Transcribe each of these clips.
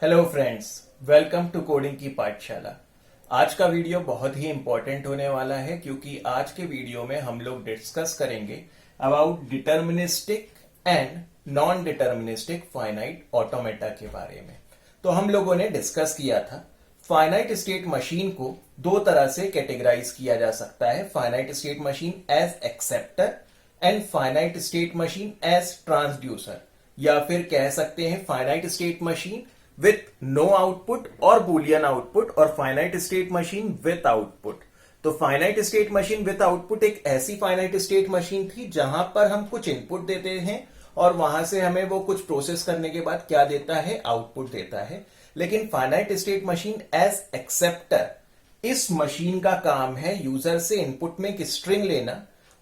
Hello friends, welcome to coding की पाठशाला। आज का वीडियो बहुत ही इंपॉर्टेंट होने वाला है क्योंकि आज के वीडियो में हम लोग डिस्कस करेंगे about deterministic and non deterministic finite automata के बारे में। तो हम लोगों ने डिस्कस किया था फाइनाइट स्टेट मशीन को दो तरह से कैटेगराइज किया जा सकता है, finite state machine as acceptor and finite state machine as transducer, या फिर कह सकते हैं finite state machine with no output और बुलियन आउटपुट और finite state machine with output. तो finite state machine with output एक ऐसी फाइनाइट स्टेट मशीन थी जहां पर हम कुछ इनपुट देते हैं और वहां से हमें वो कुछ प्रोसेस करने के बाद क्या देता है, आउटपुट देता है। लेकिन finite state machine as acceptor, इस मशीन का काम है यूजर से इनपुट में एक स्ट्रिंग लेना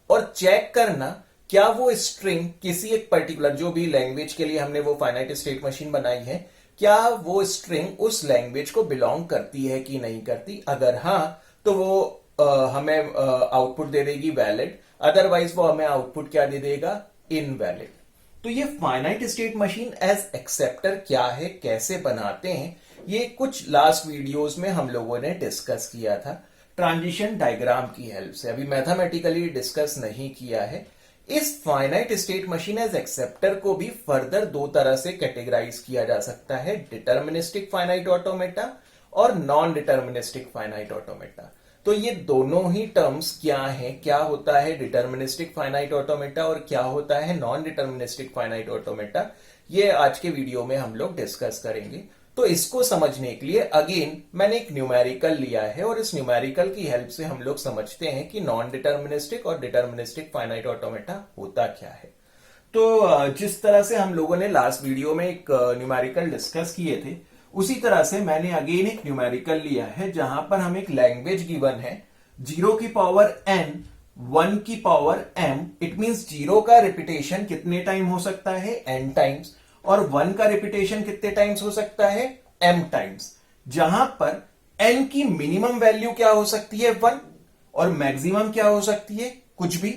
और चेक करना क्या वो स्ट्रिंग किसी एक पर्टिकुलर, जो भी लैंग्वेज के लिए हमने वो फाइनाइट स्टेट मशीन बनाई है, क्या वो स्ट्रिंग उस लैंग्वेज को बिलोंग करती है कि नहीं करती। अगर हाँ तो वो हमें आउटपुट दे देगी वैलिड, अदरवाइज वो हमें आउटपुट क्या दे देगा, इनवैलिड। तो ये finite state machine as acceptor क्या है, कैसे बनाते हैं, ये कुछ लास्ट वीडियोस में हम लोगों ने डिस्कस किया था ट्रांजिशन डायग्राम की हेल्प से। अभी मैथमेटिकली डिस्कस नहीं किया है। इस finite state machine as acceptor को भी फर्दर दो तरह से कैटेगराइज किया जा सकता है, डिटर्मिनिस्टिक फाइनाइट ऑटोमेटा और नॉन डिटर्मिनिस्टिक फाइनाइट ऑटोमेटा। तो ये दोनों ही टर्म्स क्या हैं, क्या होता है डिटर्मिनिस्टिक फाइनाइट ऑटोमेटा और क्या होता है नॉन डिटर्मिनिस्टिक फाइनाइट ऑटोमेटा, ये आज के वीडियो में हम लोग डिस्कस करेंगे। तो इसको समझने के लिए अगेन मैंने एक न्यूमेरिकल लिया है और इस न्यूमेरिकल की हेल्प से हम लोग समझते हैं कि नॉन डिटर्मिनिस्टिक और डिटर्मिनिस्टिक फाइनाइट ऑटोमेटा होता क्या है। तो जिस तरह से हम लोगों ने लास्ट वीडियो में एक न्यूमेरिकल डिस्कस किए थे, उसी तरह से मैंने अगेन एक न्यूमेरिकल लिया है जहां पर हम एक लैंग्वेज गिवन है 0 की पावर n 1 की पावर m। इट मींस 0 का रिपीटेशन कितने टाइम हो सकता है, n टाइम्स, और 1 का रिपीटेशन कितने टाइम्स हो सकता है, m टाइम्स। जहां पर n की मिनिमम वैल्यू क्या हो सकती है, 1, और मैक्सिमम क्या हो सकती है, कुछ भी।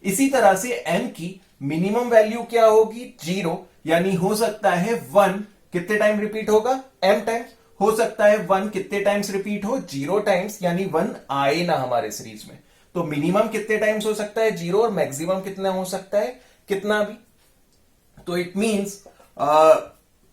इसी तरह से m की मिनिमम वैल्यू क्या होगी, 0, यानी हो सकता है 1 कितने टाइम रिपीट होगा, m टाइम्स। हो सकता है 1 कितने टाइम्स रिपीट हो, 0 टाइम्स, यानी 1 आए ना हमारे सीरीज में। तो मिनिमम कितने टाइम्स हो सकता है, 0, और मैक्सिमम कितना हो सकता है, कितना भी। तो इट मींस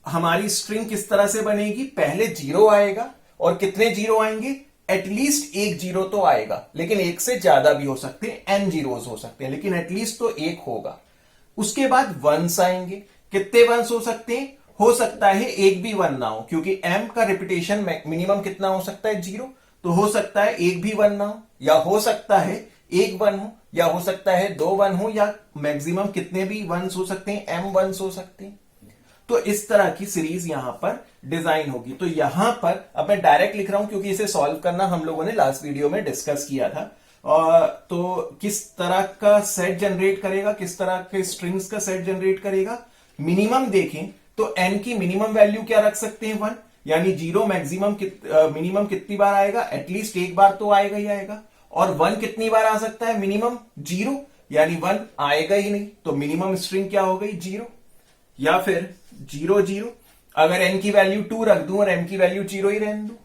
हमारी स्ट्रिंग किस तरह से बनेगी, पहले 0 आएगा और कितने 0 आएंगे, एटलीस्ट एक 0 तो आएगा, लेकिन एक से ज्यादा भी हो सकते हैं, n जीरोस हो सकते हैं, लेकिन एटलीस्ट तो एक होगा। उसके बाद 1s आएंगे, कितने 1s हो सकते हैं, हो सकता है एक भी 1 ना हो, क्योंकि m का रिपीटेशन मिनिमम कितना हो सकता है, 0। तो हो सकता है एक भी 1 ना हो, या हो सकता है एक 1 हो, या हो सकता है 2 1 हो, या मैक्सिमम कितने भी 1s हो सकते हैं, m 1s हो सकते हैं। तो इस तरह की सीरीज यहां पर डिजाइन होगी। तो यहां पर अब मैं डायरेक्ट लिख रहा हूं क्योंकि इसे सॉल्व करना हम लोगों ने लास्ट वीडियो में डिस्कस किया था। तो किस तरह का सेट जनरेट करेगा, किस तरह के स्ट्रिंग्स का सेट जनरेट करेगा। मिनिमम देखें तो n की मिनिमम वैल्यू क्या रख सकते हैं, 1, यानी 0 मैक्सिमम मिनिमम कितनी बार आएगा, एटलीस्ट एक बार तो आएगा ही आएगा। और 1 कितनी बार आ सकता है, मिनिमम 0, यानी 1 आएगा ही नहीं, तो मिनिमम स्ट्रिंग क्या हो गई, 0। या फिर 0 0, अगर n की वैल्यू 2 रख दूं और m की वैल्यू 0 ही रहने दूं।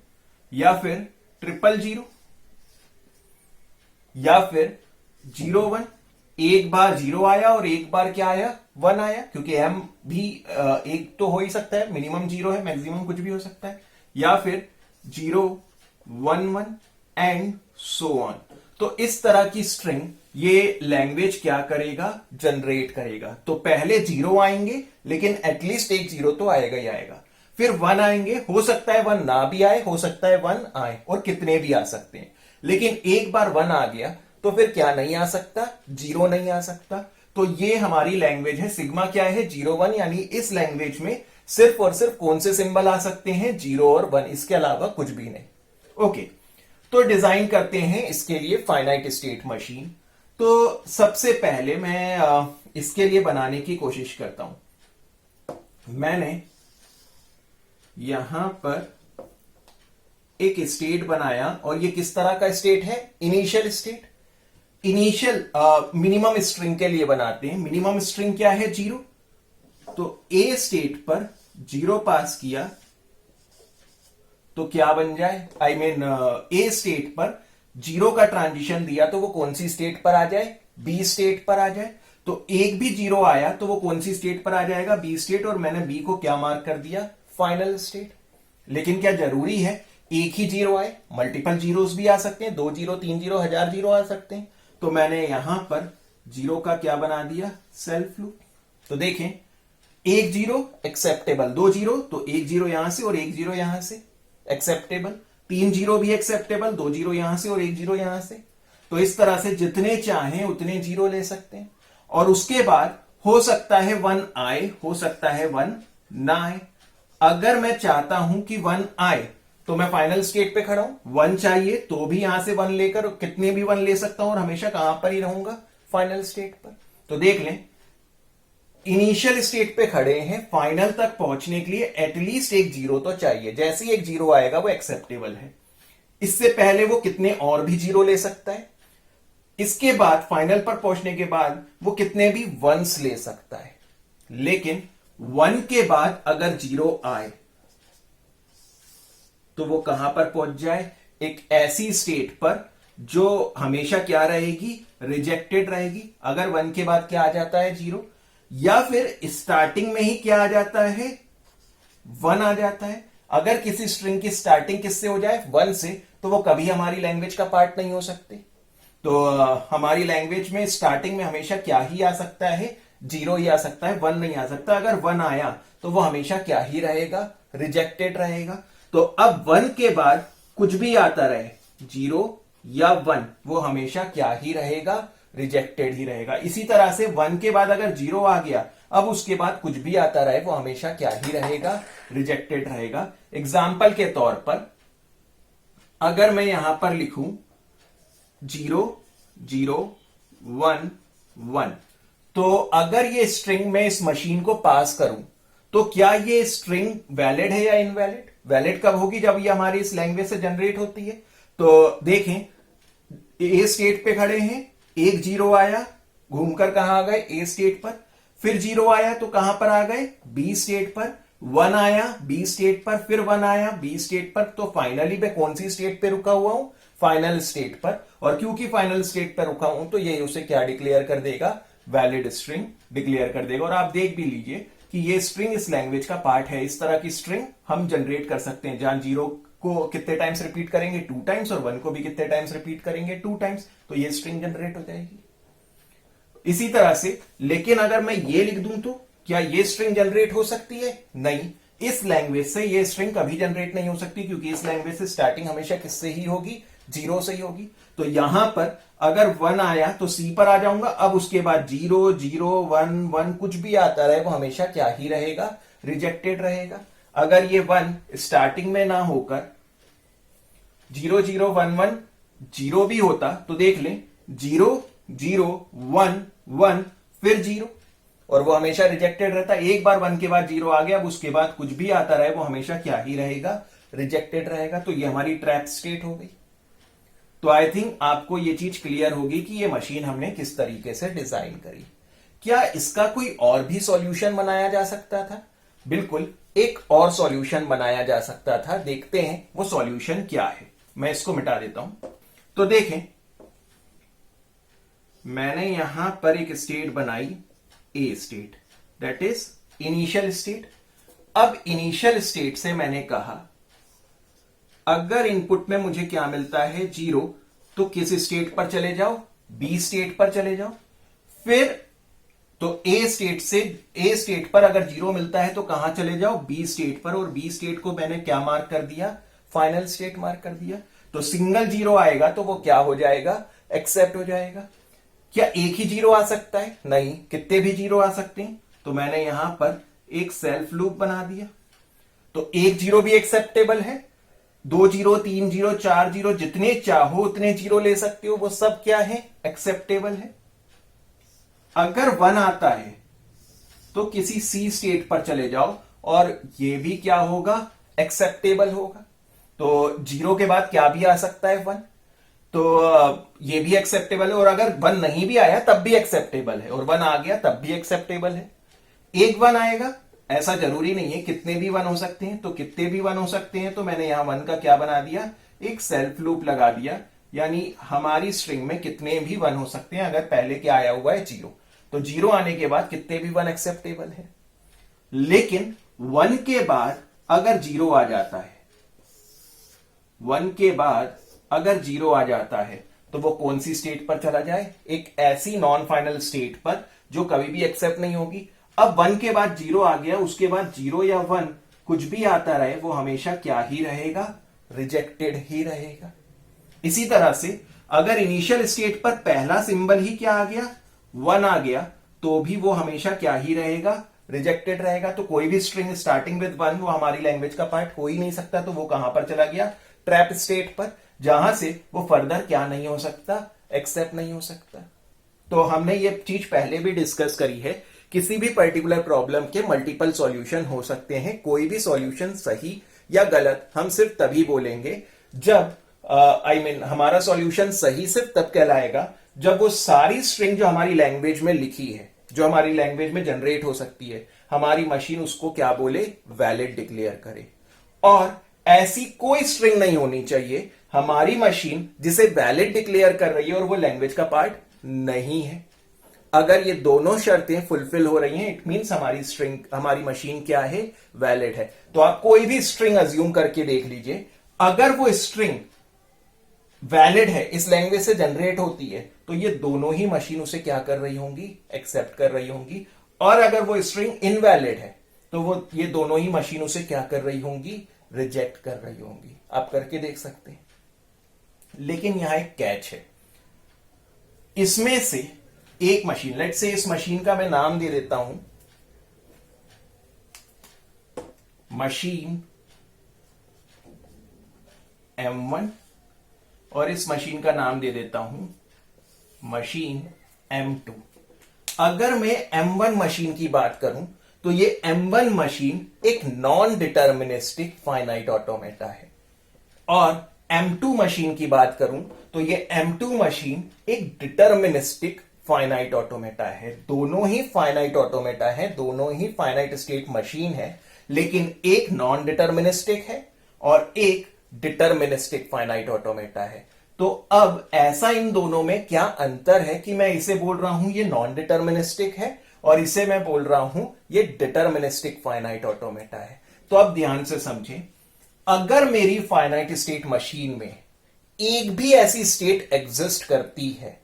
या फिर 0 0, या फिर 0 1, एक बार 0 आया और एक बार क्या आया, 1 आया, क्योंकि m भी एक तो हो ही सकता है, मिनिमम 0 है, मैक्सिमम कुछ भी हो सकता है। या फिर 0 1 1 एंड सो ऑन। तो इस तरह की स्ट्रिंग ये लैंग्वेज क्या करेगा, जनरेट करेगा। तो पहले 0 आएंगे, लेकिन एटलीस्ट एक 0 तो आएगा ही आएगा। फिर 1 आएंगे, हो सकता है 1 ना भी आए, हो सकता है 1 आए, और कितने भी आ सकते हैं। लेकिन एक बार 1 आ गया तो फिर क्या नहीं आ सकता, 0 नहीं आ सकता। तो ये हमारी लैंग्वेज है, सिग्मा क्या है, 0 1, यानी इस लैंग्वेज में सिर्फ और सिर्फ कौन से सिंबल आ सकते हैं, 0 और 1, इसके अलावा कुछ भी नहीं। ओके, तो डिजाइन करते हैं इसके लिए फाइनाइट स्टेट मशीन। तो सबसे पहले मैं इसके लिए बनाने की कोशिश करता हूं। मैंने यहां पर एक स्टेट बनाया, और ये किस तरह का स्टेट है, initial state. Initial minimum string के लिए बनाते हैं। मिनिमम स्ट्रिंग क्या है, 0। तो ए स्टेट पर 0 पास किया, तो क्या बन जाए, आई मीन ए स्टेट पर जीरो का ट्रांजिशन दिया तो वो कौन सी स्टेट पर आ जाए, बी स्टेट पर आ जाए। तो एक भी जीरो आया तो वो कौन सी स्टेट पर आ जाएगा, बी स्टेट, और मैंने बी को क्या मार्क कर दिया, फाइनल स्टेट। लेकिन क्या जरूरी है एक ही जीरो आए, मल्टीपल जीरोस भी आ सकते हैं, 2 जीरो 3 जीरो 1000 जीरो आ सकते हैं। तो मैंने यहां पर जीरो का क्या बना दिया, सेल्फ लूप। तो देखें एक जीरो एक्सेप्टेबल, 2 जीरो तो एक जीरो यहां से और एक जीरो यहां से एक्सेप्टेबल, 3 जीरो भी एक्सेप्टेबल, 2 जीरो यहां से और एक जीरो यहां से। तो इस तरह से जितने चाहें उतने जीरो ले सकते हैं। और उसके बाद हो सकता है 1 आए, हो सकता है 1 ना आए। अगर मैं चाहता हूं कि 1 आए तो मैं फाइनल स्टेट पे खड़ा हूं, 1 चाहिए तो भी यहां से 1 लेकर कितने भी 1 ले सकता हूं और हमेशा कहां पर ही रहूंगा, फाइनल स्टेट पर। तो देख लें इनिशियल स्टेट पे खड़े हैं, फाइनल तक पहुंचने के लिए एटलीस्ट एक जीरो तो चाहिए। जैसे ही एक जीरो आएगा वो एक्सेप्टेबल है। इससे पहले वो कितने और भी जीरो ले सकता है। इसके बाद फाइनल पर पहुंचने के बाद वो कितने भी वंस ले सकता है। लेकिन 1 के बाद अगर जीरो आए तो वो कहां पर पहुंच जाए, एक ऐसी स्टेट पर जो हमेशा क्या रहेगी, रिजेक्टेड रहेगी। अगर 1 के बाद क्या आ जाता है, जीरो, या फिर स्टार्टिंग में ही क्या आ जाता है, 1 आ जाता है। अगर किसी स्ट्रिंग की स्टार्टिंग किससे हो जाए, 1 से, तो वो कभी हमारी लैंग्वेज का पार्ट नहीं हो सकते। तो हमारी लैंग्वेज में स्टार्टिंग में हमेशा क्या ही आ सकता है, जीरो ही आ सकता है, 1 नहीं आ सकता। अगर 1 आया तो वो हमेशा क्या ही रहेगा, रिजेक्टेड रहेगा। तो अब 1 के बाद कुछ भी आता रहे, जीरो या 1, वो हमेशा क्या ही रहेगा, रिजेक्टेड ही रहेगा। इसी तरह से 1 के बाद अगर जीरो आ गया, अब उसके बाद कुछ भी आता रहे वो हमेशा क्या ही रहेगा, रिजेक्टेड रहेगा। एग्जाम्पल के तौर पर अगर मैं यहां पर लिखूं 0 0 1 1, तो अगर ये स्ट्रिंग में इस मशीन को पास करूं तो क्या ये स्ट्रिंग वैलिड है या इनवैलिड। वैलिड कब होगी, जब ये हमारी इस लैंग्वेज से जनरेट होती है। तो देखें ए स्टेट पे खड़े हैं, एक जीरो आया, घूमकर कहां आ गए, ए स्टेट पर। फिर जीरो आया तो कहां पर आ गए, बी स्टेट पर। 1 आया बी स्टेट पर, फिर 1 आया बी स्टेट पर। तो फाइनली मैं कौन सी स्टेट पे रुका हुआ हूं, फाइनल स्टेट पर। और क्योंकि फाइनल स्टेट पर रुका हूं तो ये उसे क्या डिक्लेयर कर देगा, वैलिड स्ट्रिंग डिक्लेयर कर देगा। और आप देख भी लीजिए कि ये स्ट्रिंग इस लैंग्वेज का पार्ट है। इस तरह की स्ट्रिंग हम जनरेट कर सकते हैं, जहां जीरो को कितने टाइम्स रिपीट करेंगे, 2 टाइम्स, और 1 को भी कितने टाइम्स रिपीट करेंगे, 2 टाइम्स। तो ये स्ट्रिंग जनरेट हो जाएगी इसी तरह से। लेकिन अगर मैं ये लिख दूं तो क्या ये स्ट्रिंग जनरेट हो सकती है, नहीं। इस लैंग्वेज से ये स्ट्रिंग कभी जनरेट नहीं हो सकती, क्योंकि इस लैंग्वेज से स्टार्टिंग हमेशा किससे ही होगी, जीरो से ही होगी। तो यहां पर अगर 1 आया तो सी पर आ जाऊंगा। अब उसके बाद 0 0 1 1 कुछ भी आता रहे वो हमेशा क्या ही रहेगा, रिजेक्टेड रहेगा। अगर ये 1 स्टार्टिंग में ना होकर 0 0 1 1 जीरो भी होता तो देख लें 0 0 1 1 फिर 0, और वो हमेशा रिजेक्टेड रहता। एक बार 1 के बाद 0 आ गया, अब उसके बाद कुछ भी आता रहे वो हमेशा क्या ही रहेगा, रिजेक्टेड रहेगा। तो ये हमारी ट्रैप स्टेट हो गई। तो आई थिंक आपको ये चीज क्लियर होगी कि ये मशीन हमने किस तरीके से डिजाइन करी। क्या इसका कोई और भी सॉल्यूशन बनाया जा सकता था? बिल्कुल, एक और सॉल्यूशन बनाया जा सकता था। देखते हैं वो सॉल्यूशन क्या है। मैं इसको मिटा देता हूं। तो देखें मैंने यहां पर एक स्टेट बनाई, A state, that is initial state. अब इनिशियल स्टेट से मैंने कहा अगर इनपुट में मुझे क्या मिलता है, जीरो, तो किस स्टेट पर चले जाओ, बी स्टेट पर चले जाओ। फिर तो ए स्टेट से, ए स्टेट पर अगर जीरो मिलता है तो कहां चले जाओ, बी स्टेट पर। और बी स्टेट को मैंने क्या मार्क कर दिया, फाइनल स्टेट मार्क कर दिया। तो सिंगल जीरो आएगा तो वो क्या हो जाएगा, एक्सेप्ट हो जाएगा। क्या एक ही जीरो आ सकता है, नहीं, कितने भी जीरो आ सकते हैं। तो मैंने यहां पर एक सेल्फ लूप बना दिया। तो एक जीरो भी एक्सेप्टेबल है, 2 जीरो 3 जीरो 4 जीरो जितने चाहो उतने जीरो ले सकते हो, वो सब क्या है, एक्सेप्टेबल है। अगर 1 आता है तो किसी सी स्टेट पर चले जाओ और ये भी क्या होगा, एक्सेप्टेबल होगा। तो जीरो के बाद क्या भी आ सकता है, 1, तो ये भी एक्सेप्टेबल है। और अगर 1 नहीं भी आया तब भी एक्सेप्टेबल है, और 1 आ गया तब भी एक्सेप्टेबल है। एक 1 आएगा ऐसा जरूरी नहीं है, कितने भी 1 हो सकते हैं, तो कितने भी 1 हो सकते हैं, तो मैंने यहां 1 का क्या बना दिया, एक सेल्फ लूप लगा दिया, यानी हमारी स्ट्रिंग में कितने भी 1 हो सकते हैं अगर पहले क्या आया हुआ है 0, तो 0 आने के बाद कितने भी 1 एक्सेप्टेबल है। लेकिन 1 के बाद अगर 0 आ जाता है, 1 के बाद अगर 0 आ जाता है, तो वो कौन सी स्टेट पर चला जाए, एक ऐसी नॉन फाइनल स्टेट पर जो कभी भी एक्सेप्ट नहीं होगी। अब 1 के बाद 0 आ गया, उसके बाद 0 या 1 कुछ भी आता रहे, वो हमेशा क्या ही रहेगा, रिजेक्टेड ही रहेगा। इसी तरह से अगर इनिशियल स्टेट पर पहला सिंबल ही क्या आ गया, 1 आ गया, तो भी वो हमेशा क्या ही रहेगा, रिजेक्टेड रहेगा। तो कोई भी स्ट्रिंग स्टार्टिंग विद 1 वो हमारी लैंग्वेज का पार्ट हो ही नहीं सकता, तो वो कहां पर चला गया, ट्रैप स्टेट पर, जहां से वो फर्दर क्या नहीं हो सकता, एक्सेप्ट नहीं हो सकता। तो हमने ये चीज पहले भी डिस्कस करी है, किसी भी पर्टिकुलर प्रॉब्लम के मल्टीपल सॉल्यूशन हो सकते हैं। कोई भी सॉल्यूशन सही या गलत हम सिर्फ तभी बोलेंगे जब हमारा सॉल्यूशन सही सिर्फ तब कहलाएगा जब वो सारी स्ट्रिंग जो हमारी लैंग्वेज में लिखी है, जो हमारी लैंग्वेज में जनरेट हो सकती है, हमारी मशीन उसको क्या बोले, वैलिड डिक्लेयर करे। और ऐसी कोई स्ट्रिंग नहीं होनी चाहिए हमारी मशीन जिसे वैलिड डिक्लेयर कर रही है और वो लैंग्वेज का पार्ट नहीं है। अगर ये दोनों शर्तें फुलफिल हो रही हैं, इट मींस हमारी स्ट्रिंग, हमारी मशीन क्या है, वैलिड है। तो आप कोई भी स्ट्रिंग अज्यूम करके देख लीजिए, अगर वो स्ट्रिंग वैलिड है, इस लैंग्वेज से जनरेट होती है, तो ये दोनों ही मशीन उसे क्या कर रही होंगी, एक्सेप्ट कर रही होंगी। और अगर वो स्ट्रिंग इनवैलिड है, तो वो ये दोनों ही मशीन उसे क्या कर रही होंगी, रिजेक्ट कर रही होंगी। आप करके देख सकते हैं। लेकिन यहां एक कैच है, इसमें से एक मशीन, लेट्स से इस मशीन का मैं नाम दे देता हूं मशीन M1 और इस मशीन का नाम दे देता हूं मशीन M2। अगर मैं M1 मशीन की बात करूं तो ये M1 मशीन एक नॉन डिटर्मिनिस्टिक फाइनाइट ऑटोमेटा है, और M2 मशीन की बात करूं तो ये M2 मशीन एक डिटर्मिनिस्टिक फाइनाइट ऑटोमेटा है। दोनों ही फाइनाइट ऑटोमेटा है, दोनों ही फाइनाइट स्टेट मशीन है, लेकिन एक नॉन डिटर्मिनिस्टिक है और एक डिटर्मिनिस्टिक फाइनाइट ऑटोमेटा है। तो अब ऐसा इन दोनों में क्या अंतर है कि मैं इसे बोल रहा हूं ये नॉन डिटर्मिनिस्टिक है और इसे मैं बोल रहा हूं ये डिटर्मिनिस्टिक फाइनाइट ऑटोमेटा है। तो अब ध्यान से समझें, अगर मेरी फाइनाइट स्टेट मशीन में एक भी ऐसी स्टेट एग्जिस्ट करती है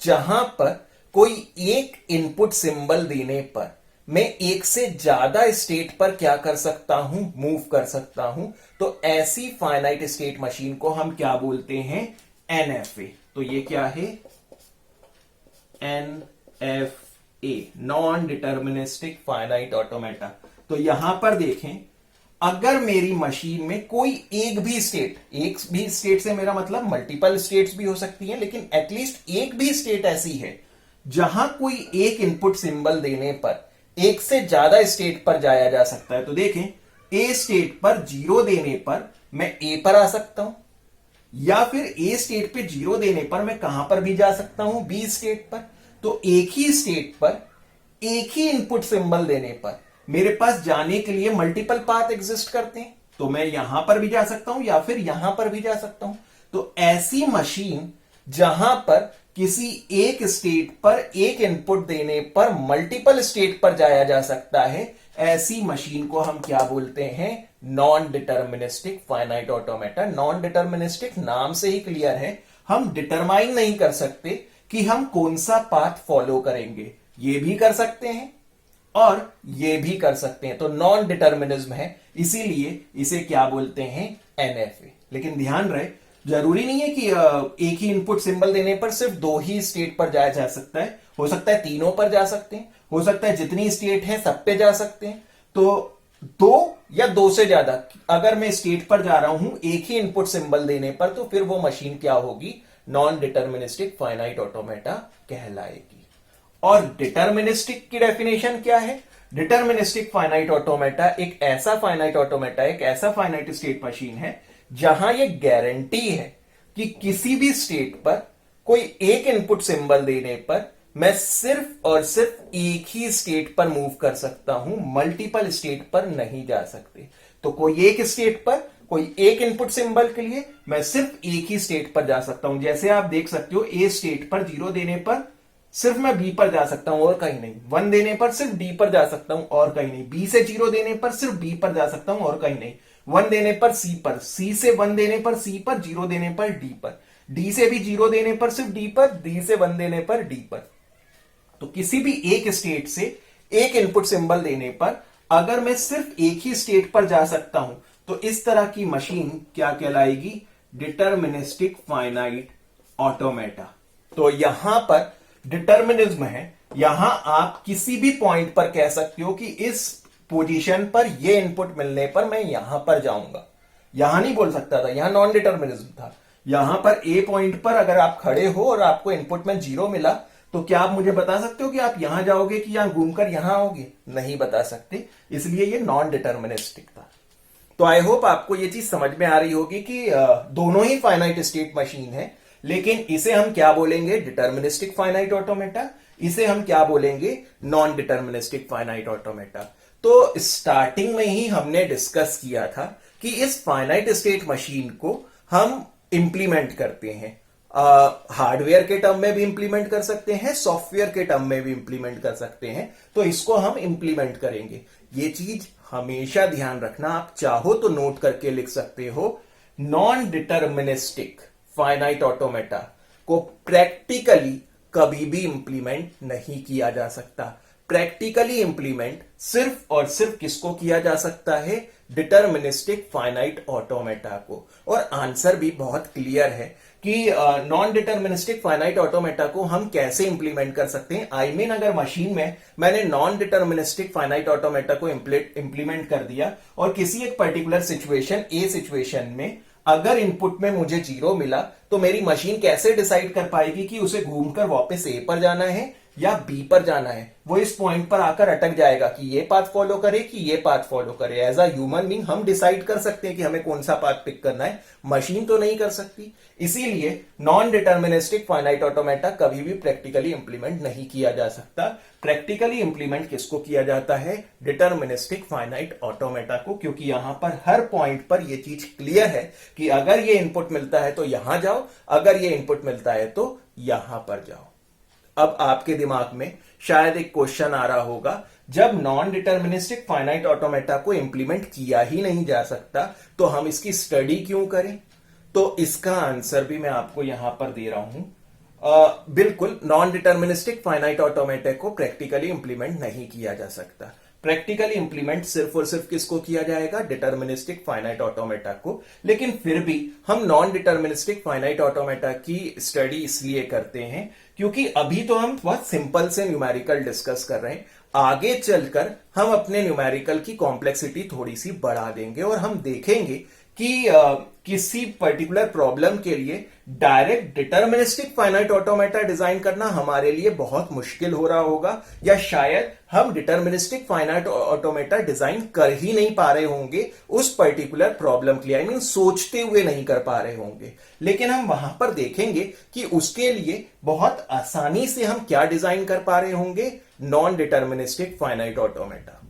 जहां पर कोई एक इनपुट सिंबल देने पर मैं एक से ज्यादा स्टेट पर क्या कर सकता हूं, मूव कर सकता हूं, तो ऐसी फाइनाइट स्टेट मशीन को हम क्या बोलते हैं, NFA। तो ये क्या है, NFA, non deterministic finite automata. तो यहां पर देखें, अगर मेरी मशीन में कोई एक भी स्टेट से मेरा मतलब मल्टीपल स्टेट्स भी हो सकती हैं, लेकिन एटलीस्ट एक भी स्टेट ऐसी है जहां कोई एक इनपुट सिंबल देने पर एक से ज्यादा स्टेट पर जाया जा सकता है। तो देखें, ए स्टेट पर 0 देने पर मैं ए पर आ सकता हूं, या फिर ए स्टेट पे 0 देने पर मैं कहां पर भी जा सकता हूं, बी स्टेट पर। तो एक ही स्टेट पर एक ही इनपुट सिंबल देने पर मेरे पास जाने के लिए मल्टीपल पाथ एग्जिस्ट करते हैं, तो मैं यहां पर भी जा सकता हूं या फिर यहां पर भी जा सकता हूं। तो ऐसी मशीन जहां पर किसी एक स्टेट पर एक इनपुट देने पर मल्टीपल स्टेट पर जाया जा सकता है, ऐसी मशीन को हम क्या बोलते हैं, non deterministic finite automata. Non deterministic नाम से ही क्लियर है, हम डिटरमाइन नहीं कर सकते कि हम कौन सा पाथ फॉलो करेंगे। ये भी कर सकते हैं और ये भी कर सकते हैं, तो नॉन डिटर्मिनिज्म है, इसीलिए इसे क्या बोलते हैं, NFA। लेकिन ध्यान रहे, जरूरी नहीं है कि एक ही इनपुट सिंबल देने पर सिर्फ 2 ही स्टेट पर जाया जा सकता है, हो सकता है तीनों पर जा सकते हैं, हो सकता है जितनी स्टेट है सब पे जा सकते हैं। तो 2 या 2 से ज्यादा अगर मैं स्टेट पर जा रहा हूं एक ही इनपुट सिंबल देने पर, तो फिर वो मशीन क्या होगी, नॉन डिटर्मिनिस्टिक फाइनाइट ऑटोमेटा कहलाएगी। और डिटर्मिनिस्टिक की डेफिनेशन क्या है, डिटर्मिनिस्टिक फाइनाइट ऑटोमेटा एक ऐसा फाइनाइट ऑटोमेटा, एक ऐसा फाइनाइट स्टेट मशीन है जहां ये गारंटी है कि किसी भी स्टेट पर कोई एक इनपुट सिंबल देने पर मैं सिर्फ और सिर्फ एक ही स्टेट पर मूव कर सकता हूं, मल्टीपल स्टेट पर नहीं जा सकते। तो कोई एक स्टेट पर, कोई एक इनपुट सिंबल के लिए मैं सिर्फ एक ही स्टेट पर जा सकता हूं। जैसे आप देख सकते हो, ए स्टेट पर 0 देने पर सिर्फ मैं बी पर जा सकता हूं और कहीं नहीं, 1 देने पर सिर्फ डी पर जा सकता हूं और कहीं नहीं, बी से 0 देने पर सिर्फ बी पर जा सकता हूं और कहीं नहीं, 1 देने पर सी पर, सी से 1 देने पर सी पर, 0 देने पर डी पर, डी से भी 0 देने पर सिर्फ डी पर, डी से 1 देने पर डी पर। तो किसी भी एक स्टेट से एक इनपुट सिंबल देने पर अगर मैं सिर्फ एक ही स्टेट पर जा सकता हूं तो इस तरह की मशीन क्या कहलाएगी? Deterministic finite automata. तो यहां पर डिटर्मिनिज्म है, यहां आप किसी भी पॉइंट पर कह सकते हो कि इस पोजीशन पर ये इनपुट मिलने पर मैं यहां पर जाऊंगा। यहां नहीं बोल सकता था, यहां नॉन डिटर्मिनिज्म था। यहां पर ए पॉइंट पर अगर आप खड़े हो और आपको इनपुट में 0 मिला तो क्या आप मुझे बता सकते हो कि आप यहां जाओगे कि यहां घूमकर यहां आओगे? नहीं बता सकते, इसलिए ये नॉन डिटर्मिनिस्टिक था। तो आई होप आपको ये चीज समझ में आ रही होगी कि दोनों ही फाइनाइट स्टेट मशीन है, लेकिन इसे हम क्या बोलेंगे? Deterministic finite automata. इसे हम क्या बोलेंगे? Non deterministic finite automata. तो स्टार्टिंग में ही हमने डिस्कस किया था कि इस फाइनाइट स्टेट मशीन को हम इंप्लीमेंट करते हैं, हार्डवेयर के टर्म में भी इंप्लीमेंट कर सकते हैं, सॉफ्टवेयर के टर्म में भी इंप्लीमेंट कर सकते हैं। तो इसको हम इंप्लीमेंट करेंगे। ये चीज हमेशा ध्यान रखना, आप चाहो तो नोट करके लिख सकते हो। नॉन डिटर्मिनिस्टिक फाइनाइट ऑटोमेटा को प्रैक्टिकली कभी भी इंप्लीमेंट नहीं किया जा सकता। प्रैक्टिकली इंप्लीमेंट सिर्फ और सिर्फ किसको किया जा सकता है? डिटर्मिनिस्टिक फाइनाइट ऑटोमेटा को। और आंसर भी बहुत क्लियर है कि नॉन डिटर्मिनिस्टिक फाइनाइट ऑटोमेटा को हम कैसे इंप्लीमेंट कर सकते हैं। आई मीन अगर मशीन में मैंने नॉन डिटर्मिनिस्टिक फाइनाइट ऑटोमेटा को इंप्लीमेंट कर दिया और किसी एक पर्टिकुलर सिचुएशन, ए सिचुएशन में अगर इनपुट में मुझे 0 मिला तो मेरी मशीन कैसे डिसाइड कर पाएगी कि उसे घूमकर वापस ए पर जाना है या बी पर जाना है? वो इस पॉइंट पर आकर अटक जाएगा कि ये पाथ फॉलो करे कि ये पाथ फॉलो करे। एज अ ह्यूमन बीइंग हम डिसाइड कर सकते हैं कि हमें कौन सा पाथ पिक करना है, मशीन तो नहीं कर सकती। इसीलिए नॉन डिटर्मिनिस्टिक फाइनाइट ऑटोमेटा कभी भी प्रैक्टिकली इंप्लीमेंट नहीं किया जा सकता। प्रैक्टिकली इंप्लीमेंट किसको किया जाता है? डिटर्मिनिस्टिक फाइनाइट ऑटोमेटा को, क्योंकि यहां पर हर पॉइंट पर यह चीज क्लियर है कि अगर ये इनपुट मिलता है तो यहां जाओ, अगर ये इनपुट मिलता है तो यहां पर जाओ। अब आपके दिमाग में शायद एक क्वेश्चन आ रहा होगा, जब नॉन डिटर्मिनिस्टिक फाइनाइट ऑटोमेटा को इंप्लीमेंट किया ही नहीं जा सकता तो हम इसकी स्टडी क्यों करें? तो इसका आंसर भी मैं आपको यहां पर दे रहा हूं। बिल्कुल, नॉन डिटर्मिनिस्टिक फाइनाइट ऑटोमेटा को प्रैक्टिकली इंप्लीमेंट नहीं किया जा सकता। प्रैक्टिकली इंप्लीमेंट सिर्फ और सिर्फ किसको किया जाएगा? डिटर्मिनिस्टिक फाइनाइट ऑटोमेटा को। लेकिन फिर भी हम नॉन डिटर्मिनिस्टिक फाइनाइट ऑटोमेटा की स्टडी इसलिए करते हैं क्योंकि अभी तो हम बहुत सिंपल से न्यूमेरिकल डिस्कस कर रहे हैं। आगे चलकर हम अपने न्यूमेरिकल की कॉम्प्लेक्सिटी थोड़ी सी बढ़ा देंगे और हम देखेंगे कि किसी पर्टिकुलर प्रॉब्लम के लिए direct deterministic finite automata design करना हमारे लिए बहुत मुश्किल हो रहा होगा, या शायद हम डिटर्मिनिस्टिक फाइनाइट ऑटोमेटा डिजाइन कर ही नहीं पा रहे होंगे उस पर्टिकुलर प्रॉब्लम के लिए। आई मीन सोचते हुए नहीं कर पा रहे होंगे। लेकिन हम वहां पर देखेंगे कि उसके लिए बहुत आसानी से हम क्या डिजाइन कर पा रहे होंगे? Non deterministic finite automata.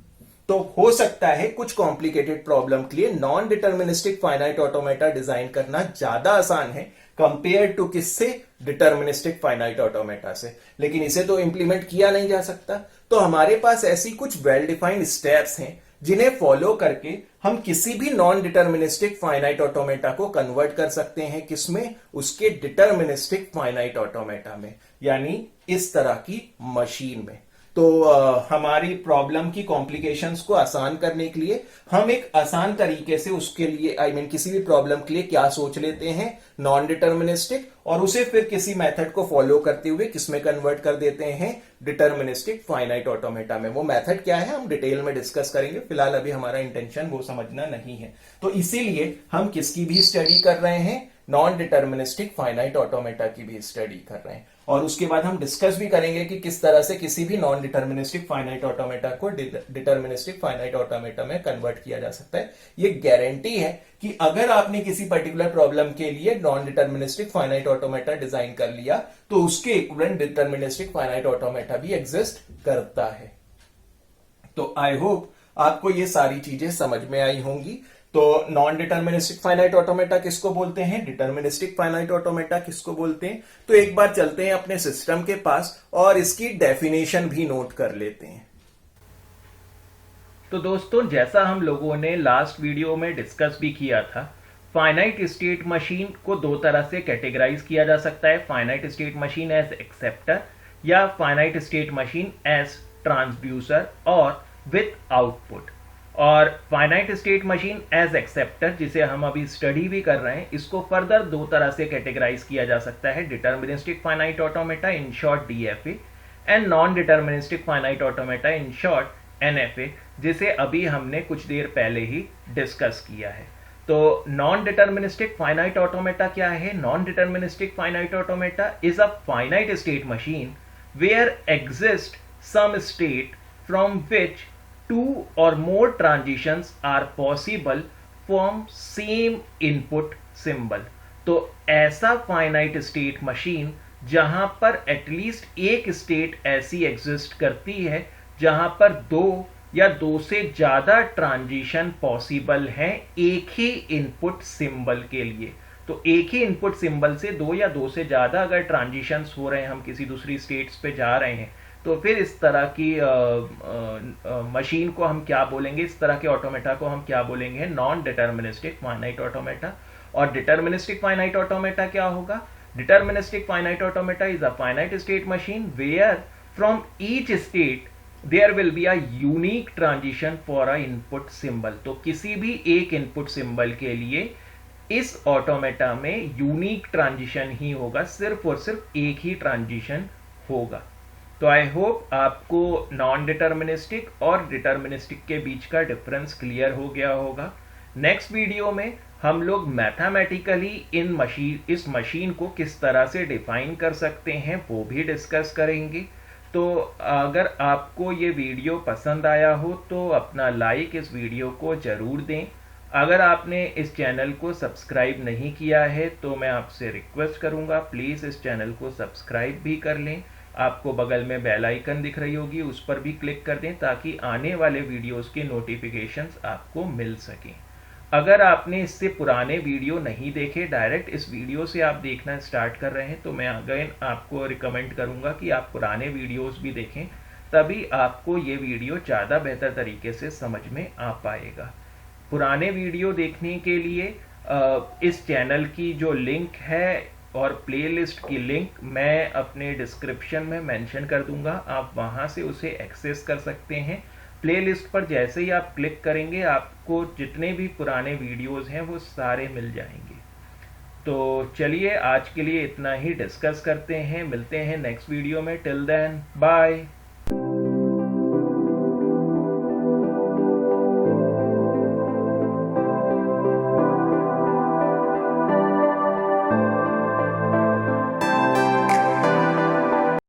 तो हो सकता है कुछ कॉम्प्लिकेटेड प्रॉब्लम के लिए non deterministic finite automata design करना ज्यादा आसान है कंपेयर टू किससे? डिटर्मिनिस्टिक फाइनाइट ऑटोमेटा से। लेकिन इसे तो इंप्लीमेंट किया नहीं जा सकता। तो हमारे पास ऐसी कुछ वेल डिफाइंड स्टेप्स हैं जिन्हें फॉलो करके हम किसी भी नॉन डिटर्मिनिस्टिक फाइनाइट ऑटोमेटा को कन्वर्ट कर सकते हैं। किसमें? उसके डिटर्मिनिस्टिक फाइनाइट ऑटोमेटा में, यानी इस तरह की मशीन में। तो हमारी प्रॉब्लम की कॉम्प्लिकेशंस को आसान करने के लिए हम एक आसान तरीके से उसके लिए आई मीन किसी भी प्रॉब्लम के लिए क्या सोच लेते हैं? नॉन डिटर्मिनिस्टिक, और उसे फिर किसी मेथड को फॉलो करते हुए किसमें कन्वर्ट कर देते हैं? डिटर्मिनिस्टिक फाइनाइट ऑटोमेटा में। वो मेथड क्या है हम डिटेल में डिस्कस करेंगे, फिलहाल अभी हमारा इंटेंशन वो समझना नहीं है। तो इसीलिए हम किसकी भी स्टडी कर रहे हैं? नॉन डिटर्मिनिस्टिक फाइनाइट ऑटोमेटा की भी स्टडी कर रहे हैं, और उसके बाद हम डिस्कस भी करेंगे कि किस तरह से किसी भी नॉन डिटर्मिनिस्टिक फाइनाइट ऑटोमेटा को डिटर्मिनिस्टिक फाइनाइट ऑटोमेटा में कन्वर्ट किया जा सकता है। ये गारंटी है कि अगर आपने किसी पर्टिकुलर प्रॉब्लम के लिए non deterministic finite automata design कर लिया तो उसके इक्विवेलेंट डिटर्मिनिस्टिक फाइनाइट ऑटोमेटा भी एग्जिस्ट करता है। तो आई होप आपको ये सारी चीजें समझ में आई होंगी। तो नॉन डिटर्मिनिस्टिक फाइनाइट ऑटोमेटा किसको बोलते हैं, डिटर्मिनिस्टिक फाइनाइट ऑटोमेटा किसको बोलते हैं, तो एक बार चलते हैं अपने सिस्टम के पास और इसकी डेफिनेशन भी नोट कर लेते हैं। तो दोस्तों, जैसा हम लोगों ने लास्ट वीडियो में डिस्कस भी किया था, फाइनाइट स्टेट मशीन को दो तरह से कैटेगराइज किया जा सकता है, finite state machine as acceptor या finite state machine as transducer और विथ आउटपुट। और finite state machine as acceptor, जिसे हम अभी स्टडी भी कर रहे हैं, इसको फर्दर दो तरह से कैटेगराइज किया जा सकता है, deterministic finite automata in short DFA and non deterministic finite automata in short NFA, जिसे अभी हमने कुछ देर पहले ही डिस्कस किया है। तो नॉन डिटर्मिनिस्टिक फाइनाइट ऑटोमेटा क्या है? Non deterministic finite automata is a finite state machine where exist some state from which two or more transitions are possible from same input symbol। तो ऐसा फाइनाइट स्टेट मशीन जहां पर at least एक state ऐसी exist करती है जहां पर दो या दो से ज्यादा ट्रांजिशन पॉसिबल हैं एक ही इनपुट सिंबल के लिए। तो एक ही इनपुट सिंबल से दो या दो से ज्यादा अगर ट्रांजिशंस हो रहे हैं, हम किसी दूसरी स्टेट्स पे जा रहे हैं, तो फिर इस तरह की मशीन को हम क्या बोलेंगे, इस तरह के ऑटोमेटा को हम क्या बोलेंगे? Non deterministic finite automata. और डिटर्मिनिस्टिक फाइनाइट ऑटोमेटा क्या होगा? Deterministic finite automata is a finite state machine where from each state there will be a unique transition for a input symbol. तो किसी भी एक इनपुट सिंबल के लिए इस ऑटोमेटा में यूनिक ट्रांजिशन ही होगा, सिर्फ और सिर्फ एक ही ट्रांजिशन होगा। तो आई होप आपको नॉन डिटर्मिनिस्टिक और डिटर्मिनिस्टिक के बीच का डिफरेंस क्लियर हो गया होगा। नेक्स्ट वीडियो में हम लोग मैथमेटिकली इस मशीन को किस तरह से डिफाइन कर सकते हैं वो भी डिस्कस करेंगे। तो अगर आपको ये वीडियो पसंद आया हो तो अपना लाइक इस वीडियो को जरूर दें। अगर आपने इस चैनल को सब्सक्राइब नहीं किया है तो मैं आपसे रिक्वेस्ट करूंगा, प्लीज इस चैनल को सब्सक्राइब भी कर लें। आपको बगल में बेल आइकन दिख रही होगी, उस पर भी क्लिक कर दें ताकि आने वाले वीडियोस के नोटिफिकेशंस आपको मिल सकें। अगर आपने इससे पुराने वीडियो नहीं देखे, डायरेक्ट इस वीडियो से आप देखना स्टार्ट कर रहे हैं, तो मैं अगेन आपको रिकमेंड करूंगा कि आप पुराने वीडियोस भी देखें, तभी आपको ये वीडियो ज़्यादा बेहतर तरीके से समझ में आ पाएगा। पुराने वीडियो देखने के लिए इस चैनल की जो लिंक है और प्लेलिस्ट की लिंक मैं अपने डिस्क्रिप्शन में मेंशन कर दूंगा, आप वहां से उसे एक्सेस कर सकते हैं। प्लेलिस्ट पर जैसे ही आप क्लिक करेंगे आपको जितने भी पुराने वीडियोस हैं वो सारे मिल जाएंगे। तो चलिए आज के लिए इतना ही डिस्कस करते हैं, मिलते हैं नेक्स्ट वीडियो में। Till then bye.